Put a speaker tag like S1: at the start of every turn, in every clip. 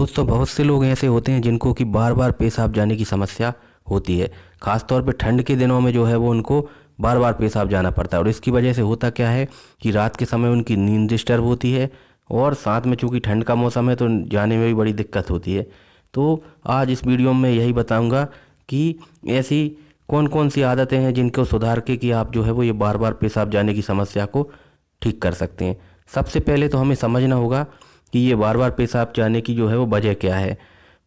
S1: दोस्तों बहुत से लोग ऐसे होते हैं जिनको कि बार बार पेशाब जाने की समस्या होती है। ख़ास तौर पे ठंड के दिनों में जो है वो उनको बार बार पेशाब जाना पड़ता है और इसकी वजह से होता क्या है कि रात के समय उनकी नींद डिस्टर्ब होती है और साथ में चूंकि ठंड का मौसम है तो जाने में भी बड़ी दिक्कत होती है। तो आज इस वीडियो में यही बताऊंगा कि ऐसी कौन कौन सी आदतें हैं जिनको सुधार के कि आप जो है वो ये बार बार पेशाब जाने की समस्या को ठीक कर सकते हैं। सबसे पहले तो हमें समझना होगा कि ये बार बार पेशाब जाने की जो है वो वजह क्या है।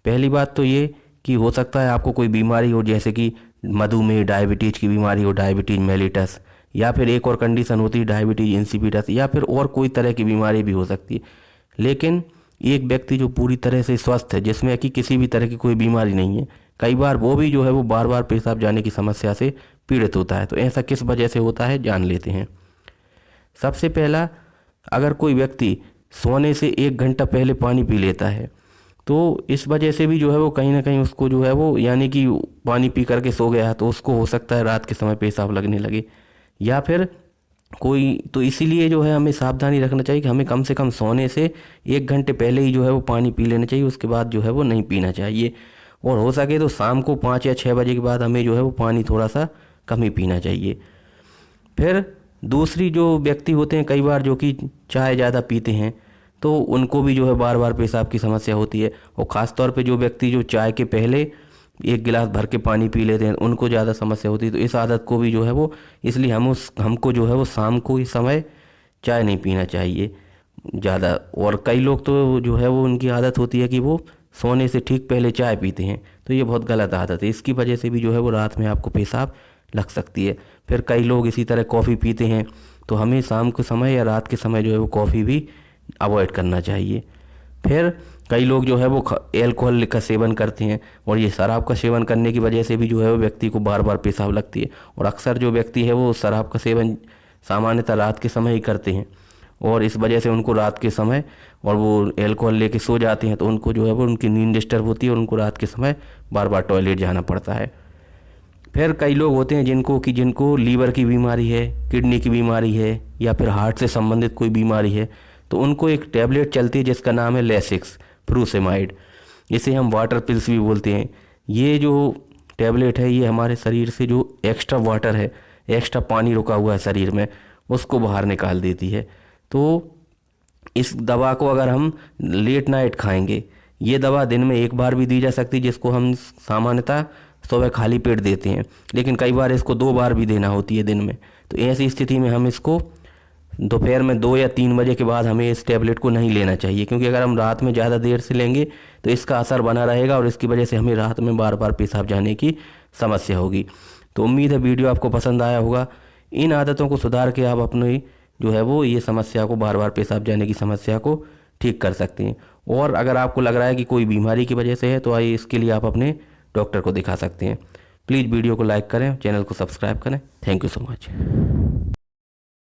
S1: पहली बात तो ये कि हो सकता है आपको कोई बीमारी हो, जैसे कि मधुमेह, डायबिटीज़ की बीमारी हो, डायबिटीज़ मेलिटस, या फिर एक और कंडीशन होती है डायबिटीज़ इंसिपिडस, या फिर और कोई तरह की बीमारी भी हो सकती है। लेकिन एक व्यक्ति जो पूरी तरह से स्वस्थ है, जिसमें कि किसी भी तरह की कोई बीमारी नहीं है, कई बार वो भी जो है वो बार बार पेशाब जाने की समस्या से पीड़ित होता है। तो ऐसा किस वजह से होता है जान लेते हैं। सबसे पहला, अगर कोई व्यक्ति सोने से 1 घंटा पहले पानी पी लेता है तो इस वजह से भी जो है वो कहीं ना कहीं उसको जो है वो यानी कि पानी पी करके सो गया तो उसको हो सकता है रात के समय पेशाब लगने लगे। या फिर कोई, तो इसीलिए जो है हमें सावधानी रखना चाहिए कि हमें कम से कम सोने से 1 घंटे पहले ही जो है वो पानी पी लेना चाहिए, उसके बाद जो है वो नहीं पीना चाहिए। और हो सके तो शाम को 5 या 6 बजे के बाद हमें जो है वो पानी थोड़ा सा कम ही पीना चाहिए। फिर दूसरी, जो व्यक्ति होते हैं कई बार जो कि चाय ज़्यादा पीते हैं तो उनको भी जो है बार बार पेशाब की समस्या होती है। और ख़ास तौर पे जो व्यक्ति जो चाय के पहले 1 गिलास भर के पानी पी लेते हैं उनको ज़्यादा समस्या होती है। तो इस आदत को भी जो है वो, इसलिए हमको जो है वो शाम को इस समय चाय नहीं पीना चाहिए ज़्यादा। और कई लोग तो जो है वो उनकी आदत होती है कि वो सोने से ठीक पहले चाय पीते हैं, तो ये बहुत गलत आदत है। इसकी वजह से भी जो है वो रात में आपको पेशाब लग सकती है। फिर कई लोग इसी तरह कॉफ़ी पीते हैं, तो हमें शाम के समय या रात के समय जो है वो कॉफ़ी भी अवॉइड करना चाहिए। फिर कई लोग जो है वो एल्कोहल का सेवन करते हैं और ये शराब का सेवन करने की वजह से भी जो है वो व्यक्ति को बार बार पेशाब लगती है। और अक्सर जो व्यक्ति है वो शराब का सेवन सामान्यतः रात के समय ही करते हैं और इस वजह से उनको रात के समय, और वो एल्कोहल लेके सो जाते हैं तो उनको जो है वो उनकी नींद डिस्टर्ब होती है और उनको रात के समय बार बार टॉयलेट जाना पड़ता है। फिर कई लोग होते हैं जिनको लीवर की बीमारी है, किडनी की बीमारी है, या फिर हार्ट से संबंधित कोई बीमारी है, तो उनको एक टैबलेट चलती है जिसका नाम है लेसिक्स फ्रूसेमाइड। इसे हम वाटर पिल्स भी बोलते हैं। ये जो टैबलेट है ये हमारे शरीर से जो एक्स्ट्रा वाटर है, एक्स्ट्रा पानी रुका हुआ है शरीर में, उसको बाहर निकाल देती है। तो इस दवा को अगर हम लेट नाइट खाएंगे, ये दवा दिन में एक बार भी दी जा सकती है, जिसको हम सामान्यतः सुबह खाली पेट देते हैं, लेकिन कई बार इसको 2 बार भी देना होती है दिन में। तो ऐसी स्थिति में हम इसको दोपहर में 2 या 3 बजे के बाद हमें इस टैबलेट को नहीं लेना चाहिए, क्योंकि अगर हम रात में ज़्यादा देर से लेंगे तो इसका असर बना रहेगा और इसकी वजह से हमें रात में बार बार पेशाब जाने की समस्या होगी। तो उम्मीद है वीडियो आपको पसंद आया होगा। इन आदतों को सुधार के आप अपनी जो है वो ये समस्या को, बार बार पेशाब जाने की समस्या को ठीक कर सकते हैं। और अगर आपको लग रहा है कि कोई बीमारी की वजह से है तो आइए इसके लिए आप अपने डॉक्टर को दिखा सकते हैं। प्लीज़ वीडियो को लाइक करें, चैनल को सब्सक्राइब करें। Thank you so much.